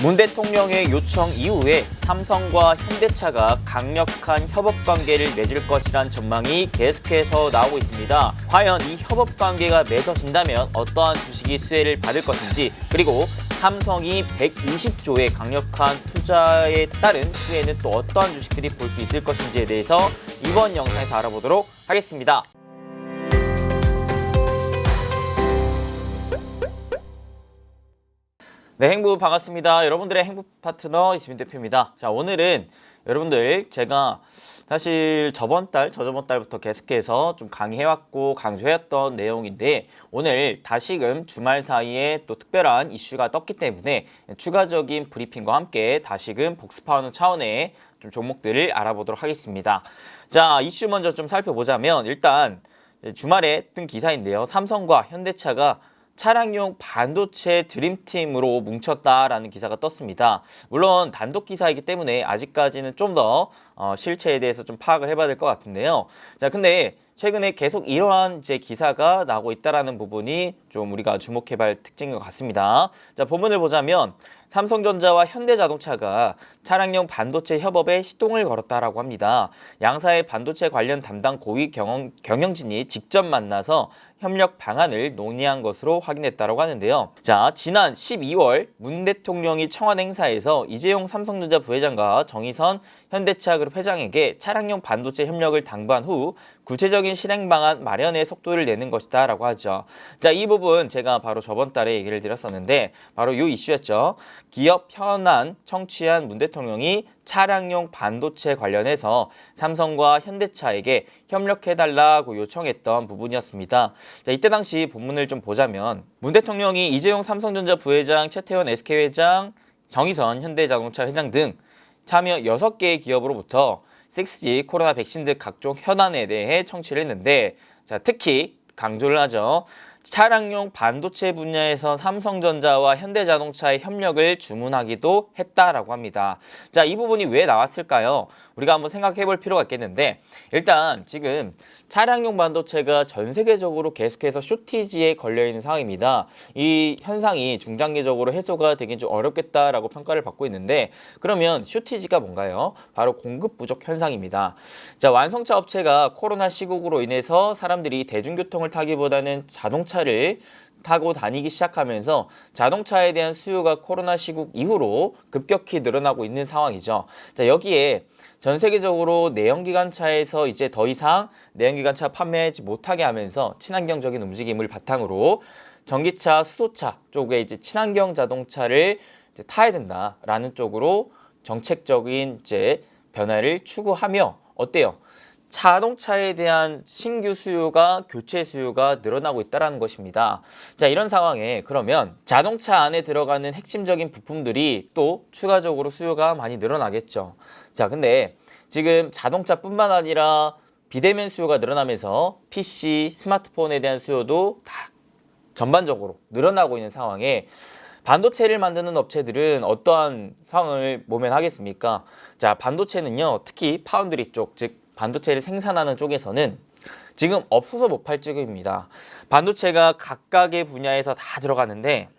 문 대통령의 요청 이후에 삼성과 현대차가 강력한 협업 관계를 맺을 것이란 전망이 계속해서 나오고 있습니다. 과연 이 협업 관계가 맺어진다면 어떠한 주식이 수혜를 받을 것인지, 그리고 삼성이 120조의 강력한 투자에 따른 수혜는 또 어떠한 주식들이 볼 수 있을 것인지에 대해서 이번 영상에서 알아보도록 하겠습니다. 네, 행부 반갑습니다. 여러분들의 행부 파트너 이수민 대표입니다. 자, 오늘은 여러분들 제가 사실 저저번 달부터 계속해서 좀 강의해왔고 강조해왔던 내용인데, 오늘 다시금 주말 사이에 또 특별한 이슈가 떴기 때문에 추가적인 브리핑과 함께 다시금 복습하는 차원의 좀 종목들을 알아보도록 하겠습니다. 자, 이슈 먼저 좀 살펴보자면, 일단 주말에 뜬 기사인데요. 삼성과 현대차가 차량용 반도체 드림팀으로 뭉쳤다라는 기사가 떴습니다. 물론 단독 기사이기 때문에 아직까지는 좀 더 실체에 대해서 좀 파악을 해봐야 될 것 같은데요. 자, 근데 최근에 계속 이러한 이제 기사가 나오고 있다라는 부분이 좀 우리가 주목해봐야 할 특징인 것 같습니다. 자, 본문을 보자면 삼성전자와 현대자동차가 차량용 반도체 협업에 시동을 걸었다라고 합니다. 양사의 반도체 관련 담당 고위 경영진이 직접 만나서 협력 방안을 논의한 것으로 확인했다고 하는데요. 자, 지난 12월 문 대통령이 청와대 행사에서 이재용 삼성전자 부회장과 정의선 현대차그룹 회장에게 차량용 반도체 협력을 당부한 후 구체적인 실행 방안 마련에 속도를 내는 것이다 라고 하죠. 자, 이 부분 제가 바로 저번 달에 얘기를 드렸었는데 바로 이 이슈였죠. 기업 현안 청취한 문 대통령이 차량용 반도체 관련해서 삼성과 현대차에게 협력해달라고 요청했던 부분이었습니다. 자, 이때 당시 본문을 좀 보자면 문 대통령이 이재용 삼성전자 부회장, 최태원 SK회장, 정의선 현대자동차 회장 등 참여 6개의 기업으로부터 6G, 코로나 백신 등 각종 현안에 대해 청취를 했는데, 자, 특히 강조를 하죠. 차량용 반도체 분야에서 삼성전자와 현대자동차의 협력을 주문하기도 했다라고 합니다. 자, 이 부분이 왜 나왔을까요? 우리가 한번 생각해 볼 필요가 있겠는데, 일단 지금 차량용 반도체가 전 세계적으로 계속해서 쇼티지에 걸려 있는 상황입니다. 이 현상이 중장기적으로 해소가 되긴 좀 어렵겠다라고 평가를 받고 있는데, 그러면 쇼티지가 뭔가요? 바로 공급 부족 현상입니다. 자, 완성차 업체가 코로나 시국으로 인해서 사람들이 대중교통을 타기보다는 자동차를 타고 다니기 시작하면서 자동차에 대한 수요가 코로나 시국 이후로 급격히 늘어나고 있는 상황이죠. 자, 여기에 전 세계적으로 내연기관차에서 이제 더 이상 내연기관차 판매하지 못하게 하면서 친환경적인 움직임을 바탕으로 전기차, 수소차 쪽에 이제 친환경 자동차를 이제 타야 된다라는 쪽으로 정책적인 이제 변화를 추구하며, 어때요? 자동차에 대한 신규 수요가, 교체 수요가 늘어나고 있다는 것입니다. 자, 이런 상황에 그러면 자동차 안에 들어가는 핵심적인 부품들이 또 추가적으로 수요가 많이 늘어나겠죠. 자, 근데 지금 자동차뿐만 아니라 비대면 수요가 늘어나면서 PC, 스마트폰에 대한 수요도 다 전반적으로 늘어나고 있는 상황에 반도체를 만드는 업체들은 어떠한 상황을 모면하겠습니까? 자, 반도체는요, 특히 파운드리 쪽, 즉 반도체를 생산하는 쪽에서는 지금 없어서 못 팔 쪽입니다. 반도체가 각각의 분야에서 다 들어가는데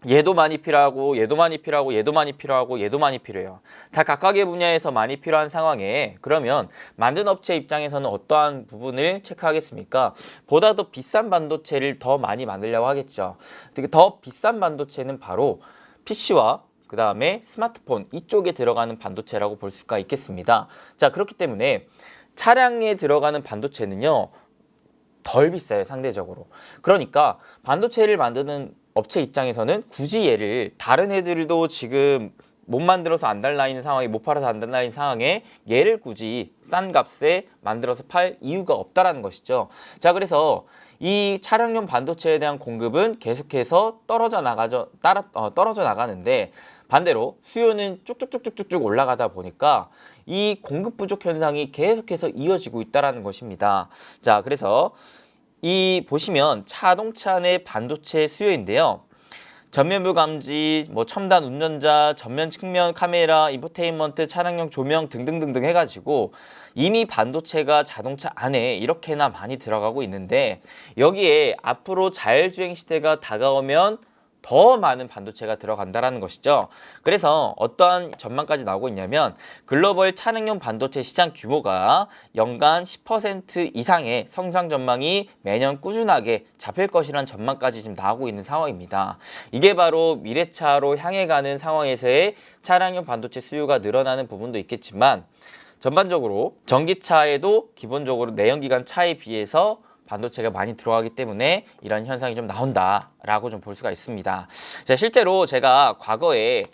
얘도 많이 필요하고 얘도 많이 필요하고 얘도 많이 필요하고 얘도 많이 필요해요. 다 각각의 분야에서 많이 필요한 상황에 그러면 만든 업체 입장에서는 어떠한 부분을 체크하겠습니까? 보다 더 비싼 반도체를 더 많이 만들려고 하겠죠. 더 비싼 반도체는 바로 PC와 그 다음에 스마트폰 이쪽에 들어가는 반도체라고 볼 수가 있겠습니다. 자, 그렇기 때문에 차량에 들어가는 반도체는요, 덜 비싸요, 상대적으로. 그러니까 반도체를 만드는 업체 입장에서는 굳이 얘를 다른 애들도 지금 못 만들어서 안 달라 있는 상황에, 못 팔아서 안 달라 있는 상황에 얘를 굳이 싼 값에 만들어서 팔 이유가 없다라는 것이죠. 자, 그래서 이 차량용 반도체에 대한 공급은 계속해서 떨어져 나가는데, 반대로 수요는 쭉쭉쭉쭉쭉 올라가다 보니까 이 공급 부족 현상이 계속해서 이어지고 있다는 것입니다. 자, 그래서 이 보시면 자동차 내 반도체 수요인데요. 전면부 감지, 첨단 운전자, 전면 측면 카메라, 인포테인먼트, 차량용 조명 등등등등 해가지고 이미 반도체가 자동차 안에 이렇게나 많이 들어가고 있는데, 여기에 앞으로 자율주행 시대가 다가오면 더 많은 반도체가 들어간다라는 것이죠. 그래서 어떠한 전망까지 나오고 있냐면 글로벌 차량용 반도체 시장 규모가 연간 10% 이상의 성장 전망이 매년 꾸준하게 잡힐 것이라는 전망까지 지금 나오고 있는 상황입니다. 이게 바로 미래차로 향해 가는 상황에서의 차량용 반도체 수요가 늘어나는 부분도 있겠지만 전반적으로 전기차에도 기본적으로 내연기관 차에 비해서 반도체가 많이 들어가기 때문에 이런 현상이 좀 나온다라고 좀 볼 수가 있습니다. 자, 실제로 제가 과거에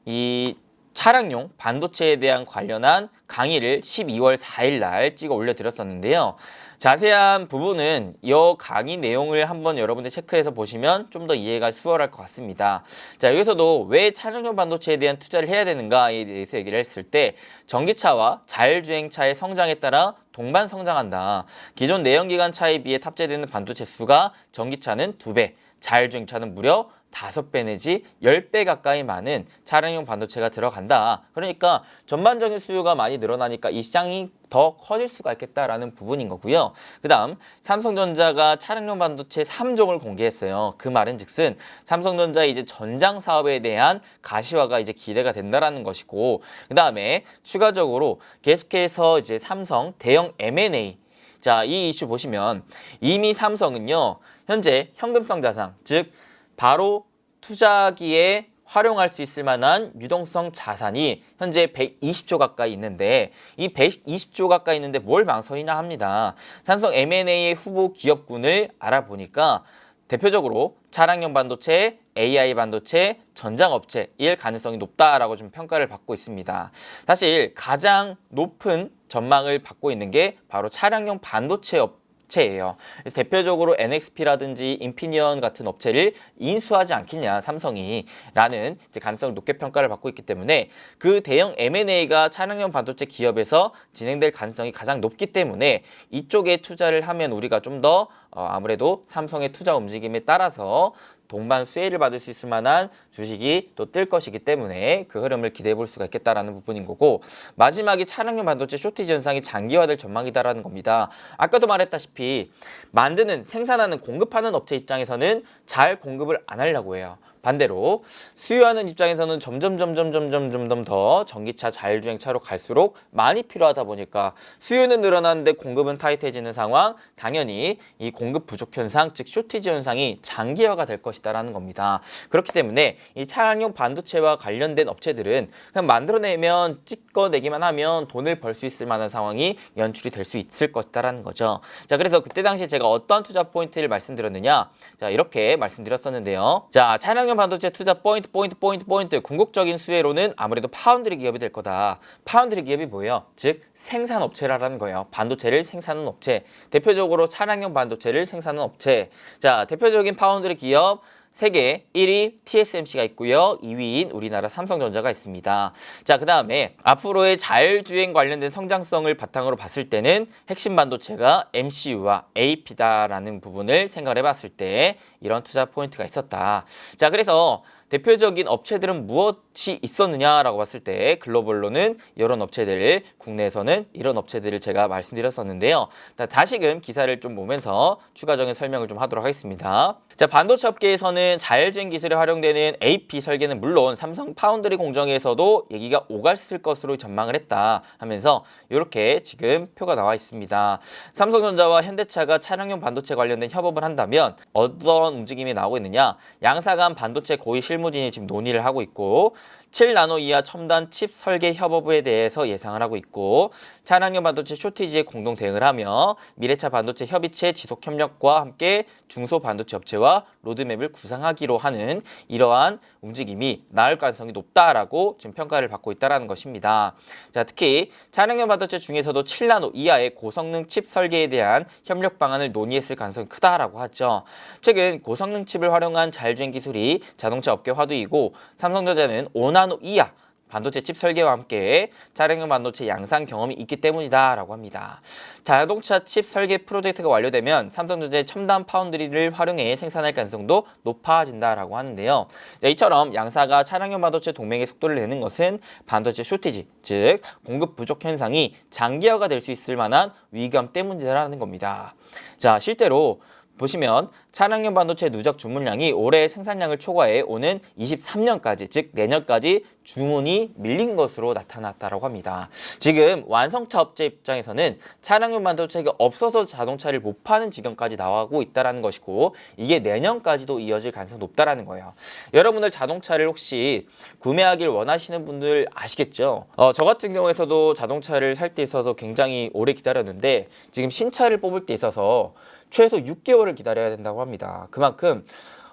이 차량용 반도체에 대한 관련한 강의를 12월 4일 날 찍어 올려드렸었는데요. 자세한 부분은 이 강의 내용을 한번 여러분들 체크해서 보시면 좀 더 이해가 수월할 것 같습니다. 자, 여기서도 왜 차량용 반도체에 대한 투자를 해야 되는가에 대해서 얘기를 했을 때 전기차와 자율주행차의 성장에 따라 동반 성장한다. 기존 내연기관 차에 비해 탑재되는 반도체 수가 전기차는 2배, 자율주행차는 무려 5배 내지 10배 가까이 많은 차량용 반도체가 들어간다. 그러니까 전반적인 수요가 많이 늘어나니까 이 시장이 더 커질 수가 있겠다라는 부분인 거고요. 그 다음 삼성전자가 차량용 반도체 3종을 공개했어요. 그 말은 즉슨 삼성전자의 이제 전장 사업에 대한 가시화가 이제 기대가 된다라는 것이고, 그 다음에 추가적으로 계속해서 이제 삼성 대형 M&A, 자, 이 이슈 보시면 이미 삼성은요 현재 현금성 자산, 즉 바로 투자기에 활용할 수 있을 만한 유동성 자산이 현재 120조 가까이 있는데, 이 120조 가까이 있는데 뭘 망설이냐 합니다. 삼성 M&A의 후보 기업군을 알아보니까 대표적으로 차량용 반도체, AI 반도체, 전장업체일 가능성이 높다라고 좀 평가를 받고 있습니다. 사실 가장 높은 전망을 받고 있는 게 바로 차량용 반도체 업체예요. 그래서 대표적으로 NXP라든지 인피니언 같은 업체를 인수하지 않겠냐 삼성이 라는 이제 가능성을 높게 평가를 받고 있기 때문에 그 대형 M&A가 차량용 반도체 기업에서 진행될 가능성이 가장 높기 때문에 이쪽에 투자를 하면 우리가 좀 더 아무래도 삼성의 투자 움직임에 따라서 동반 수혜를 받을 수 있을 만한 주식이 또 뜰 것이기 때문에 그 흐름을 기대해 볼 수가 있겠다라는 부분인 거고, 마지막에 차량용 반도체 쇼티지 현상이 장기화될 전망이다라는 겁니다. 아까도 말했다시피 만드는, 생산하는, 공급하는 업체 입장에서는 잘 공급을 안 하려고 해요. 반대로 수요하는 입장에서는 점점 더 전기차, 자율주행차로 갈수록 많이 필요하다 보니까 수요는 늘어나는데 공급은 타이트해지는 상황, 당연히 이 공급 부족 현상, 즉 쇼티지 현상이 장기화가 될 것이다라는 겁니다. 그렇기 때문에 이 차량용 반도체와 관련된 업체들은 그냥 만들어내면 찍어내기만 하면 돈을 벌 수 있을 만한 상황이 연출이 될 수 있을 것이다라는 거죠. 자, 그래서 그때 당시에 제가 어떤 투자 포인트를 말씀드렸느냐, 자, 이렇게 말씀드렸었는데요. 자, 차량용 반도체 투자 포인트. 궁극적인 수혜로는 아무래도 파운드리 기업이 될 거다. 파운드리 기업이 뭐예요? 즉 생산업체라는 거예요. 반도체를 생산하는 업체. 대표적으로 차량용 반도체를 생산하는 업체. 자, 대표적인 파운드리 기업 세계 1위 TSMC가 있고요. 2위인 우리나라 삼성전자가 있습니다. 자, 그 다음에 앞으로의 자율주행 관련된 성장성을 바탕으로 봤을 때는 핵심 반도체가 MCU와 AP다라는 부분을 생각을 해봤을 때 이런 투자 포인트가 있었다. 자, 그래서 대표적인 업체들은 무엇이 있었느냐라고 봤을 때 글로벌로는 이런 업체들, 국내에서는 이런 업체들을 제가 말씀드렸었는데요. 다시금 기사를 좀 보면서 추가적인 설명을 좀 하도록 하겠습니다. 자, 반도체 업계에서는 자율주행 기술에 활용되는 AP 설계는 물론 삼성 파운드리 공정에서도 얘기가 오갔을 것으로 전망을 했다 하면서 이렇게 지금 표가 나와 있습니다. 삼성전자와 현대차가 차량용 반도체 관련된 협업을 한다면 어떤 움직임이 나오고 있느냐, 양사 간 반도체 고위 실무진이 지금 논의를 하고 있고, 7나노 이하 첨단 칩 설계 협업에 대해서 예상을 하고 있고, 차량용 반도체 쇼티지에 공동 대응을 하며 미래차 반도체 협의체 지속 협력과 함께 중소 반도체 업체와 로드맵을 구상하기로 하는 이러한 움직임이 나올 가능성이 높다라고 지금 평가를 받고 있다는 것입니다. 자, 특히 차량용 반도체 중에서도 7나노 이하의 고성능 칩 설계에 대한 협력 방안을 논의했을 가능성이 크다라고 하죠. 최근 고성능 칩을 활용한 자율주행 기술이 자동차 업계 화두이고, 삼성전자는 5나노 이하 반도체 칩 설계와 함께 차량용 반도체 양산 경험이 있기 때문이다라고 합니다. 자동차 칩 설계 프로젝트가 완료되면 삼성전자의 첨단 파운드리를 활용해 생산할 가능성도 높아진다라고 하는데요. 자, 이처럼 양사가 차량용 반도체 동맹의 속도를 내는 것은 반도체 쇼티지, 즉 공급 부족 현상이 장기화가 될 수 있을 만한 위기감 때문이라는 겁니다. 자, 실제로 보시면 차량용 반도체 누적 주문량이 올해 생산량을 초과해 오는 23년까지, 즉 내년까지 주문이 밀린 것으로 나타났다고 합니다. 지금 완성차 업체 입장에서는 차량용 반도체가 없어서 자동차를 못 파는 지경까지 나오고 있다는 것이고, 이게 내년까지도 이어질 가능성이 높다는 거예요. 여러분들 자동차를 혹시 구매하길 원하시는 분들 아시겠죠? 저 같은 경우에서도 자동차를 살 때 있어서 굉장히 오래 기다렸는데, 지금 신차를 뽑을 때 있어서 최소 6개월을 기다려야 된다고 합니다. 그만큼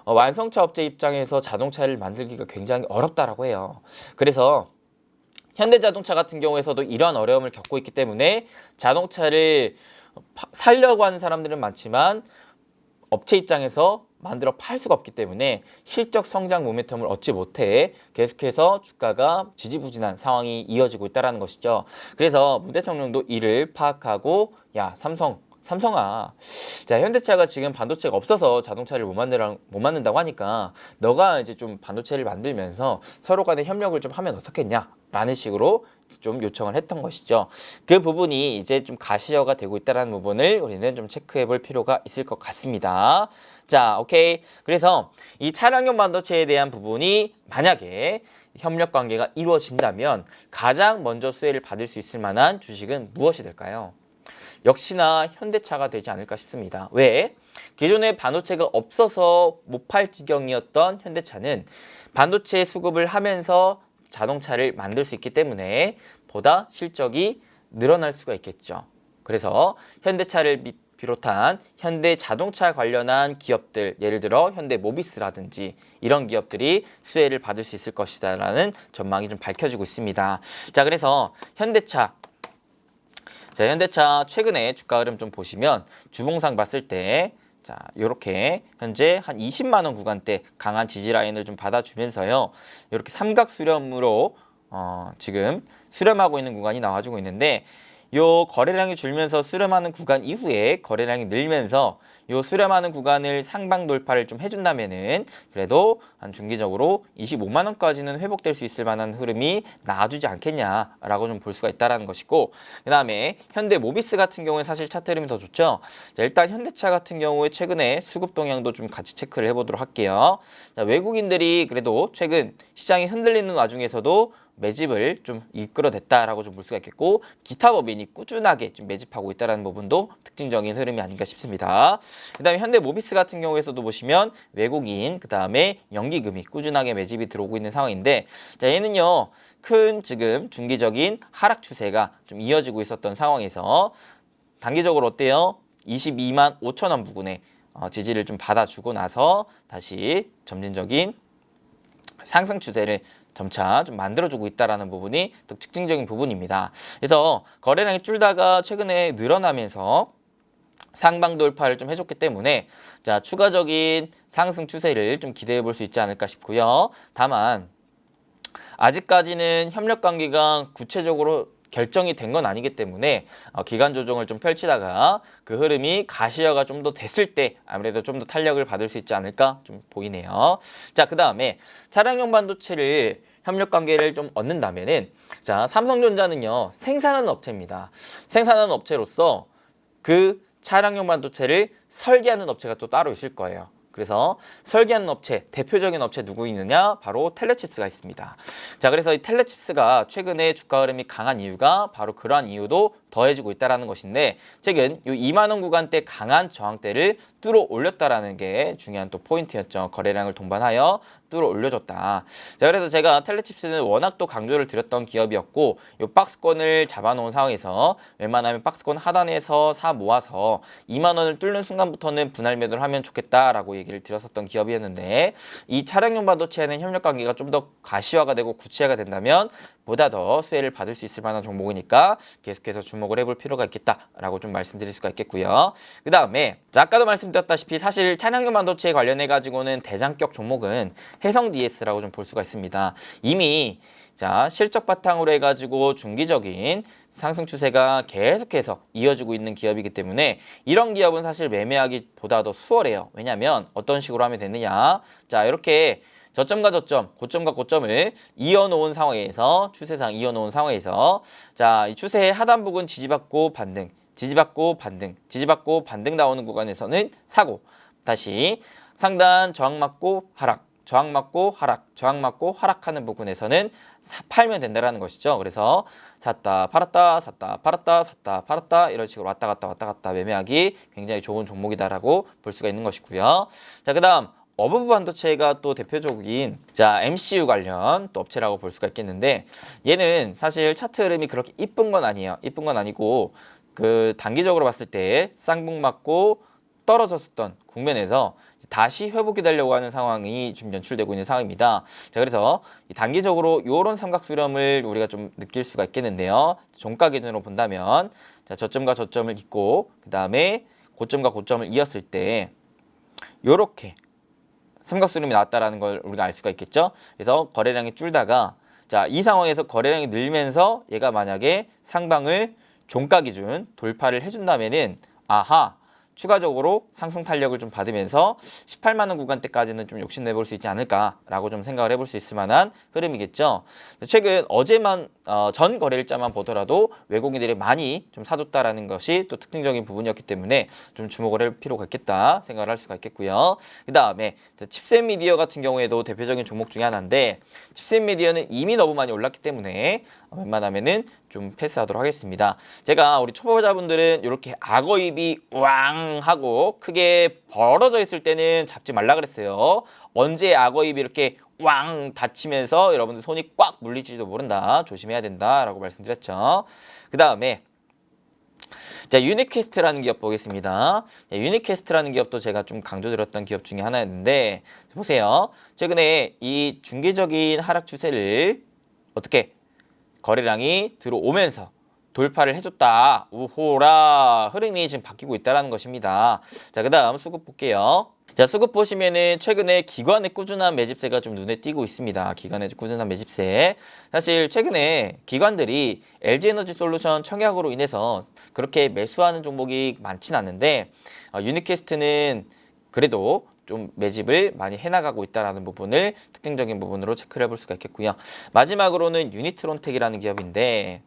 완성차 업체 입장에서 자동차를 만들기가 굉장히 어렵다라고 해요. 그래서 현대자동차 같은 경우에서도 이러한 어려움을 겪고 있기 때문에 자동차를 살려고 하는 사람들은 많지만 업체 입장에서 만들어 팔 수가 없기 때문에 실적 성장 모멘텀을 얻지 못해 계속해서 주가가 지지부진한 상황이 이어지고 있다는 것이죠. 그래서 문 대통령도 이를 파악하고, 야, 삼성아, 자, 현대차가 지금 반도체가 없어서 자동차를 못 만든다고 하니까 너가 이제 좀 반도체를 만들면서 서로 간에 협력을 좀 하면 어떻겠냐? 라는 식으로 좀 요청을 했던 것이죠. 그 부분이 이제 좀 가시화가 되고 있다는 부분을 우리는 좀 체크해 볼 필요가 있을 것 같습니다. 자, 오케이. 그래서 이 차량용 반도체에 대한 부분이 만약에 협력 관계가 이루어진다면 가장 먼저 수혜를 받을 수 있을 만한 주식은 무엇이 될까요? 역시나 현대차가 되지 않을까 싶습니다. 왜? 기존에 반도체가 없어서 못 팔 지경이었던 현대차는 반도체 수급을 하면서 자동차를 만들 수 있기 때문에 보다 실적이 늘어날 수가 있겠죠. 그래서 현대차를 비롯한 현대 자동차 관련한 기업들, 예를 들어 현대 모비스라든지 이런 기업들이 수혜를 받을 수 있을 것이다라는 전망이 좀 밝혀지고 있습니다. 자, 그래서 현대차 최근에 주가 흐름 좀 보시면 주봉상 봤을 때, 자, 요렇게 현재 한 20만 원 구간대 강한 지지 라인을 좀 받아주면서요, 이렇게 삼각 수렴으로 지금 수렴하고 있는 구간이 나와주고 있는데, 요 거래량이 줄면서 수렴하는 구간 이후에 거래량이 늘면서 요 수렴하는 구간을 상방 돌파를 좀 해준다면은 그래도 한 중기적으로 25만 원까지는 회복될 수 있을 만한 흐름이 나와주지 않겠냐라고 좀 볼 수가 있다라는 것이고, 그 다음에 현대 모비스 같은 경우에 사실 차트 흐름이 더 좋죠. 자, 일단 현대차 같은 경우에 최근에 수급 동향도 좀 같이 체크를 해보도록 할게요. 자, 외국인들이 그래도 최근 시장이 흔들리는 와중에서도 매집을 좀 이끌어냈다라고 좀 볼 수가 있겠고, 기타 법인이 꾸준하게 좀 매집하고 있다는 부분도 특징적인 흐름이 아닌가 싶습니다. 그 다음에 현대 모비스 같은 경우에서도 보시면 외국인, 그 다음에 연기금이 꾸준하게 매집이 들어오고 있는 상황인데, 자, 얘는요, 큰 지금 중기적인 하락 추세가 좀 이어지고 있었던 상황에서 단기적으로 어때요? 22만 5천 원 부근에 지지를 좀 받아주고 나서 다시 점진적인 상승 추세를 점차 좀 만들어주고 있다는 부분이 또 특징적인 부분입니다. 그래서 거래량이 줄다가 최근에 늘어나면서 상방 돌파를 좀 해줬기 때문에, 자, 추가적인 상승 추세를 좀 기대해 볼 수 있지 않을까 싶고요. 다만 아직까지는 협력 관계가 구체적으로 결정이 된 건 아니기 때문에 기간 조정을 좀 펼치다가 그 흐름이 가시화가 좀 더 됐을 때 아무래도 좀 더 탄력을 받을 수 있지 않을까 좀 보이네요. 자, 그 다음에 차량용 반도체를 협력 관계를 좀 얻는다면은, 자, 삼성전자는요, 생산하는 업체입니다. 생산하는 업체로서 그 차량용 반도체를 설계하는 업체가 또 따로 있을 거예요. 그래서 설계하는 업체, 대표적인 업체 누구 있느냐? 바로 텔레칩스가 있습니다. 자, 그래서 이 텔레칩스가 최근에 주가 흐름이 강한 이유가 바로 그러한 이유도 더해지고 있다는 것인데, 최근 이 2만 원 구간대 강한 저항대를 뚫어 올렸다라는 게 중요한 또 포인트였죠. 거래량을 동반하여 뚫어 올려줬다. 자, 그래서 제가 텔레칩스는 워낙 또 강조를 드렸던 기업이었고, 이 박스권을 잡아놓은 상황에서 웬만하면 박스권 하단에서 사 모아서 2만 원을 뚫는 순간부터는 분할 매도를 하면 좋겠다라고 얘기를 드렸었던 기업이었는데, 이 차량용 반도체에는 협력 관계가 좀 더 가시화가 되고 구체화가 된다면 보다 더 수혜를 받을 수 있을 만한 종목이니까 계속해서 주목을 해볼 필요가 있겠다라고 좀 말씀드릴 수가 있겠고요. 그 다음에 아까도 말씀드렸다시피 사실 차량용 반도체에 관련해 가지고는 대장격 종목은 해성 DS라고 좀 볼 수가 있습니다. 이미 자, 실적 바탕으로 해가지고 중기적인 상승 추세가 계속해서 이어지고 있는 기업이기 때문에 이런 기업은 사실 매매하기보다 더 수월해요. 왜냐하면 어떤 식으로 하면 되느냐, 자, 이렇게 저점과 저점, 고점과 고점을 이어놓은 상황에서, 추세상 이어놓은 상황에서, 자, 이 추세의 하단 부근 지지받고 반등, 지지받고 반등, 지지받고 반등 나오는 구간에서는 사고, 다시 상단 저항 맞고 하락, 저항 맞고 하락, 저항 맞고 하락하는 부분에서는 팔면 된다라는 것이죠. 그래서 샀다 팔았다 샀다 팔았다 샀다 팔았다 이런 식으로 왔다 갔다 매매하기 굉장히 좋은 종목이다라고 볼 수가 있는 것이고요. 자, 그다음 어부부 반도체가 또 대표적인 MCU 관련 또 업체라고 볼 수가 있겠는데, 얘는 사실 차트 흐름이 그렇게 이쁜 건 아니에요. 이쁜 건 아니고 그 단기적으로 봤을 때 쌍봉 맞고 떨어졌었던 국면에서 다시 회복이 되려고 하는 상황이 지금 연출되고 있는 상황입니다. 자, 그래서 단기적으로 이런 삼각수렴을 우리가 좀 느낄 수가 있겠는데요. 종가 기준으로 본다면 저점과 저점을 잇고 그 다음에 고점과 고점을 이었을 때 이렇게 삼각수렴이 나왔다라는 걸 우리가 알 수가 있겠죠. 그래서 거래량이 줄다가 이 상황에서 거래량이 늘면서 얘가 만약에 상방을 종가 기준 돌파를 해준다면은 추가적으로 상승 탄력을 좀 받으면서 18만 원 구간대까지는 좀 욕심내볼 수 있지 않을까라고 좀 생각을 해볼 수 있을 만한 흐름이겠죠. 최근 어제만 전 거래일자만 보더라도 외국인들이 많이 좀 사줬다라는 것이 또 특징적인 부분이었기 때문에 좀 주목을 할 필요가 있겠다 생각을 할 수가 있겠고요. 그 다음에 칩셋 미디어 같은 경우에도 대표적인 종목 중에 하나인데, 칩셋 미디어는 이미 너무 많이 올랐기 때문에 웬만하면은 좀 패스하도록 하겠습니다. 제가 우리 초보자분들은 이렇게 악어입이 왕 하고 크게 벌어져 있을 때는 잡지 말라 그랬어요. 언제 악어입이 이렇게 왕 닫히면서 여러분들 손이 꽉 물릴지도 모른다, 조심해야 된다라고 말씀드렸죠. 그 다음에 유니캐스트라는 기업 보겠습니다. 유니캐스트라는 기업도 제가 좀 강조드렸던 기업 중에 하나였는데, 보세요. 최근에 이 중기적인 하락 추세를 어떻게 거래량이 들어오면서 돌파를 해줬다. 우호라, 흐름이 지금 바뀌고 있다는 것입니다. 자, 그 다음 수급 볼게요. 자, 수급 보시면은 최근에 기관의 꾸준한 매집세가 좀 눈에 띄고 있습니다. 기관의 꾸준한 매집세. 사실 최근에 기관들이 LG에너지솔루션 청약으로 인해서 그렇게 매수하는 종목이 많진 않은데, 유니캐스트는 그래도 좀 매집을 많이 해나가고 있다는 부분을 특징적인 부분으로 체크를 해볼 수가 있겠고요. 마지막으로는 유니트론텍이라는 기업인데,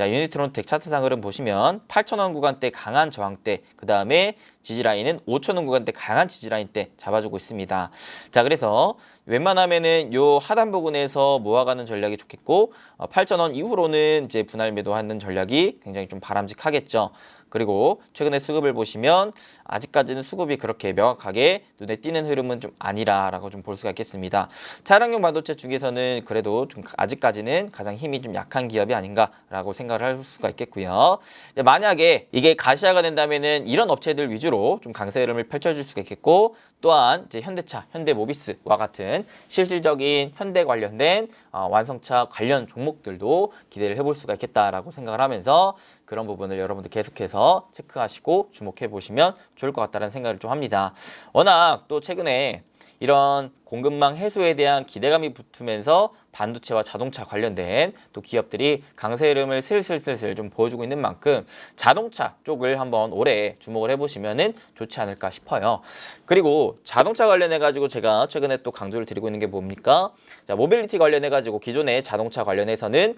유니트론텍 차트상 흐름 보시면 8,000원 구간대 강한 저항대, 그 다음에 지지라인은 5,000원 구간대 강한 지지라인대 잡아주고 있습니다. 자, 그래서 웬만하면은 요 하단 부분에서 모아가는 전략이 좋겠고, 8,000원 이후로는 이제 분할 매도하는 전략이 굉장히 좀 바람직하겠죠. 그리고 최근에 수급을 보시면 아직까지는 수급이 그렇게 명확하게 눈에 띄는 흐름은 좀 아니라라고 좀 볼 수가 있겠습니다. 차량용 반도체 중에서는 그래도 좀 아직까지는 가장 힘이 좀 약한 기업이 아닌가라고 생각을 할 수가 있겠고요. 만약에 이게 가시화가 된다면은 이런 업체들 위주로 좀 강세 흐름을 펼쳐줄 수가 있겠고, 또한 이제 현대차, 현대모비스와 같은 실질적인 현대 관련된 완성차 관련 종목들도 기대를 해볼 수가 있겠다라고 생각을 하면서 그런 부분을 여러분들 계속해서 체크하시고 주목해 보시면 좋을 것 같다는 생각을 좀 합니다. 워낙 또 최근에 이런 공급망 해소에 대한 기대감이 붙으면서 반도체와 자동차 관련된 또 기업들이 강세 흐름을 슬슬 좀 보여주고 있는 만큼 자동차 쪽을 한번 올해 주목을 해보시면은 좋지 않을까 싶어요. 그리고 자동차 관련해 가지고 제가 최근에 또 강조를 드리고 있는 게 뭡니까? 모빌리티 관련해 가지고 기존의 자동차 관련해서는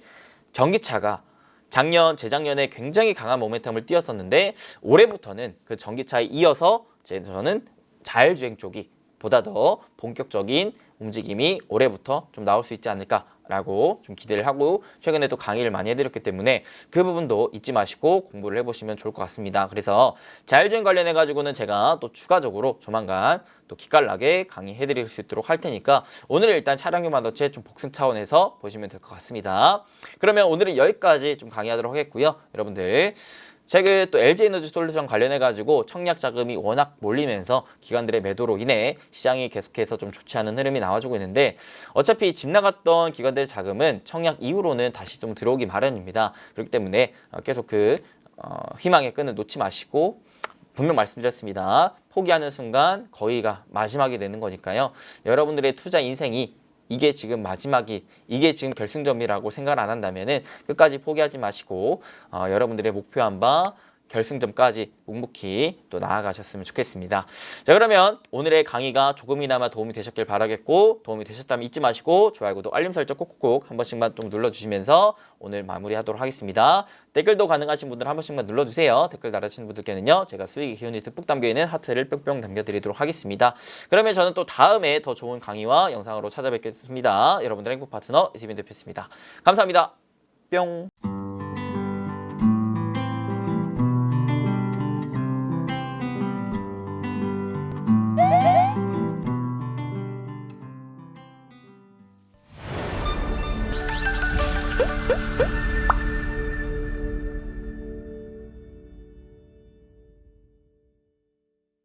전기차가 작년, 재작년에 굉장히 강한 모멘텀을 띄었었는데, 올해부터는 그 전기차에 이어서 저는 자율주행 쪽이 보다 더 본격적인 움직임이 올해부터 좀 나올 수 있지 않을까라고 좀 기대를 하고, 최근에 또 강의를 많이 해드렸기 때문에 그 부분도 잊지 마시고 공부를 해보시면 좋을 것 같습니다. 그래서 자율주행 관련해 가지고는 제가 또 추가적으로 조만간 또 기깔나게 강의해드릴 수 있도록 할 테니까 오늘은 일단 차량용 반도체 좀 복습 차원에서 보시면 될 것 같습니다. 그러면 오늘은 여기까지 좀 강의하도록 하겠고요. 여러분들 최근 또 LG에너지솔루션 관련해가지고 청약 자금이 워낙 몰리면서 기관들의 매도로 인해 시장이 계속해서 좀 좋지 않은 흐름이 나와주고 있는데, 어차피 집 나갔던 기관들의 자금은 청약 이후로는 다시 좀 들어오기 마련입니다. 그렇기 때문에 계속 희망의 끈을 놓지 마시고, 분명 말씀드렸습니다. 포기하는 순간 거의가 마지막이 되는 거니까요. 여러분들의 투자 인생이 이게 지금 마지막이, 이게 지금 결승점이라고 생각을 안 한다면은 끝까지 포기하지 마시고 여러분들의 목표한 바 결승점까지 묵묵히 또 나아가셨으면 좋겠습니다. 자, 그러면 오늘의 강의가 조금이나마 도움이 되셨길 바라겠고, 도움이 되셨다면 잊지 마시고 좋아요, 구독, 알림 설정 꼭꼭꼭 한 번씩만 좀 눌러주시면서 오늘 마무리하도록 하겠습니다. 댓글도 가능하신 분들 한 번씩만 눌러주세요. 댓글 달아주시는 분들께는요, 제가 수익의 기운이 듬뿍 담겨있는 하트를 뿅뿅 남겨드리도록 하겠습니다. 그러면 저는 또 다음에 더 좋은 강의와 영상으로 찾아뵙겠습니다. 여러분들의 행복 파트너 이수빈 대표였습니다. 감사합니다. 뿅.